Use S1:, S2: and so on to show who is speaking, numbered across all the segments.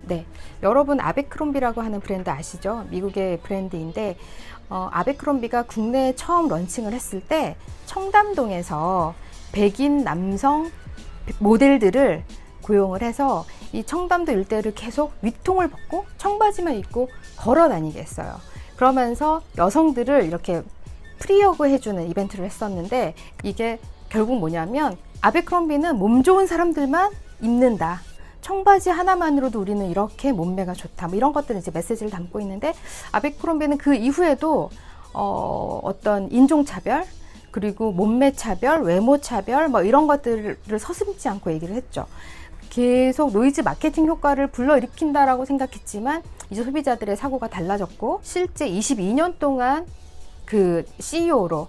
S1: 네, 여러분 아베크롬비라고 하는 브랜드 아시죠? 미국의 브랜드인데 아베크롬비가 국내에 처음 런칭을 했을 때 청담동에서 백인 남성 모델들을 고용을 해서 이 청담도 일대를 계속 위통을 벗고 청바지만 입고 걸어 다니게 했어요. 그러면서 여성들을 이렇게 프리허그 해주는 이벤트를 했었는데, 이게 결국 뭐냐면 아베크롬비는 몸 좋은 사람들만 입는다, 청바지 하나만으로도 우리는 이렇게 몸매가 좋다, 뭐 이런 것들을 이제 메시지를 담고 있는데, 아베크롬비는 그 이후에도 어떤 인종차별, 그리고 몸매차별, 외모차별, 뭐 이런 것들을 서슴지 않고 얘기를 했죠. 계속 노이즈 마케팅 효과를 불러일으킨다라고 생각했지만 이제 소비자들의 사고가 달라졌고, 실제 22년 동안 그 CEO로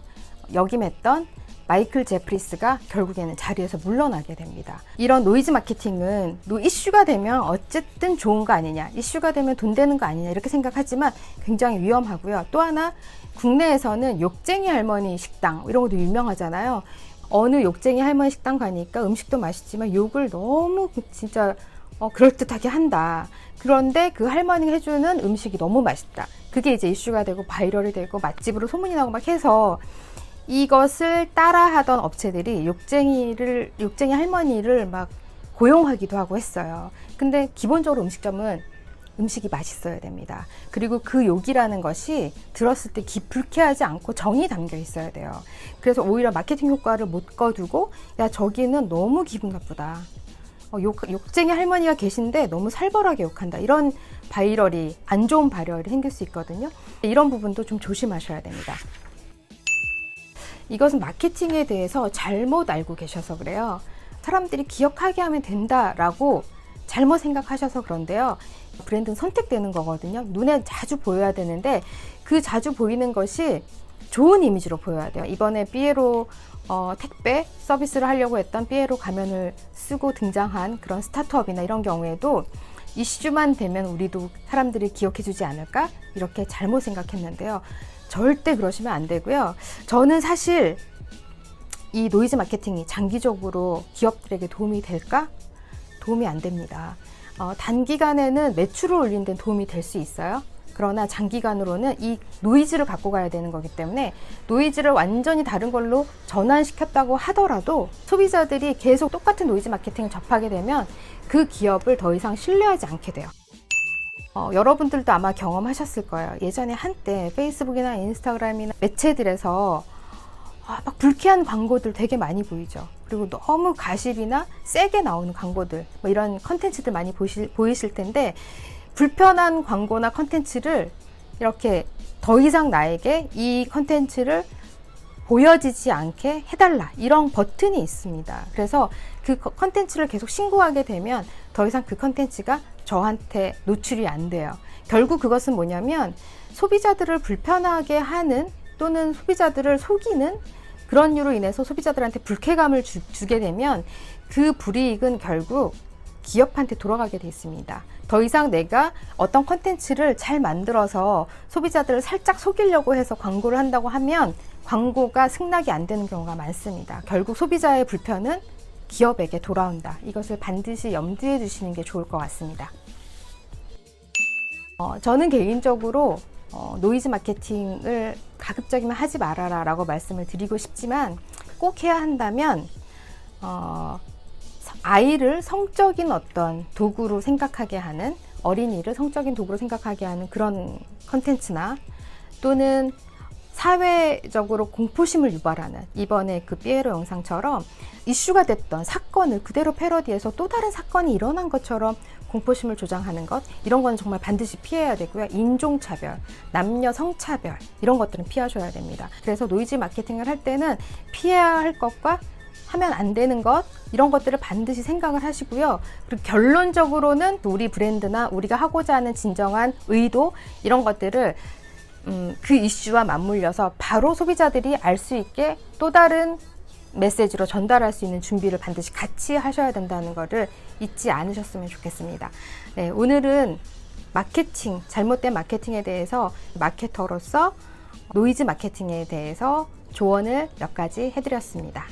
S1: 역임했던 마이클 제프리스가 결국에는 자리에서 물러나게 됩니다. 이런 노이즈 마케팅은 이슈가 되면 어쨌든 좋은 거 아니냐, 이슈가 되면 돈 되는 거 아니냐 이렇게 생각하지만 굉장히 위험하고요. 또 하나, 국내에서는 욕쟁이 할머니 식당 이런 것도 유명하잖아요. 어느 욕쟁이 할머니 식당 가니까 음식도 맛있지만 욕을 너무 진짜 그럴듯하게 한다. 그런데 그 할머니가 해주는 음식이 너무 맛있다. 그게 이제 이슈가 되고 바이럴이 되고 맛집으로 소문이 나고 막 해서, 이것을 따라하던 업체들이 욕쟁이 할머니를 막 고용하기도 하고 했어요. 근데 기본적으로 음식점은 음식이 맛있어야 됩니다. 그리고 그 욕이라는 것이 들었을 때 불쾌하지 않고 정이 담겨 있어야 돼요. 그래서 오히려 마케팅 효과를 못 거두고, 야 저기는 너무 기분 나쁘다, 욕쟁이 할머니가 계신데 너무 살벌하게 욕한다, 이런 바이럴이, 안 좋은 바이럴이 생길 수 있거든요. 이런 부분도 좀 조심하셔야 됩니다. 이것은 마케팅에 대해서 잘못 알고 계셔서 그래요. 사람들이 기억하게 하면 된다라고 잘못 생각하셔서 그런데요. 브랜드는 선택되는 거거든요. 눈에 자주 보여야 되는데 그 자주 보이는 것이 좋은 이미지로 보여야 돼요. 이번에 삐에로 택배 서비스를 하려고 했던 삐에로 가면을 쓰고 등장한 그런 스타트업이나 이런 경우에도 이슈만 되면 우리도 사람들이 기억해 주지 않을까? 이렇게 잘못 생각했는데요. 절대 그러시면 안 되고요. 저는 사실 이 노이즈 마케팅이 장기적으로 기업들에게 도움이 될까? 도움이 안 됩니다. 단기간에는 매출을 올리는 데 도움이 될 수 있어요. 그러나 장기간으로는 이 노이즈를 갖고 가야 되는 거기 때문에, 노이즈를 완전히 다른 걸로 전환시켰다고 하더라도 소비자들이 계속 똑같은 노이즈 마케팅을 접하게 되면 그 기업을 더 이상 신뢰하지 않게 돼요. 여러분들도 아마 경험하셨을 거예요. 예전에 한때 페이스북이나 인스타그램이나 매체들에서 막 불쾌한 광고들 되게 많이 보이죠. 그리고 너무 가십이나 세게 나오는 광고들, 뭐 이런 컨텐츠들 많이 보이실 텐데, 불편한 광고나 컨텐츠를 이렇게 더 이상 나에게 이 컨텐츠를 보여지지 않게 해달라, 이런 버튼이 있습니다. 그래서 그 컨텐츠를 계속 신고하게 되면 더 이상 그 컨텐츠가 저한테 노출이 안 돼요. 결국 그것은 뭐냐면 소비자들을 불편하게 하는, 또는 소비자들을 속이는 그런 이유로 인해서 소비자들한테 불쾌감을 주게 되면 그 불이익은 결국 기업한테 돌아가게 돼 있습니다. 더 이상 내가 어떤 컨텐츠를 잘 만들어서 소비자들을 살짝 속이려고 해서 광고를 한다고 하면 광고가 승낙이 안 되는 경우가 많습니다. 결국 소비자의 불편은 기업에게 돌아온다. 이것을 반드시 염두에 두시는 게 좋을 것 같습니다. 저는 개인적으로 노이즈 마케팅을 가급적이면 하지 말아라 라고 말씀을 드리고 싶지만, 꼭 해야 한다면 아이를 성적인 어떤 도구로 생각하게 하는, 어린이를 성적인 도구로 생각하게 하는 그런 컨텐츠나, 또는 사회적으로 공포심을 유발하는, 이번에 그 삐에로 영상처럼 이슈가 됐던 사건을 그대로 패러디해서 또 다른 사건이 일어난 것처럼 공포심을 조장하는 것, 이런 건 정말 반드시 피해야 되고요. 인종차별, 남녀 성차별, 이런 것들은 피하셔야 됩니다. 그래서 노이즈 마케팅을 할 때는 피해야 할 것과 하면 안 되는 것, 이런 것들을 반드시 생각을 하시고요. 그리고 결론적으로는 우리 브랜드나 우리가 하고자 하는 진정한 의도, 이런 것들을 그 이슈와 맞물려서 바로 소비자들이 알 수 있게 또 다른 메시지로 전달할 수 있는 준비를 반드시 같이 하셔야 된다는 것을 잊지 않으셨으면 좋겠습니다. 네, 오늘은 마케팅, 잘못된 마케팅에 대해서 마케터로서 노이즈 마케팅에 대해서 조언을 몇 가지 해드렸습니다.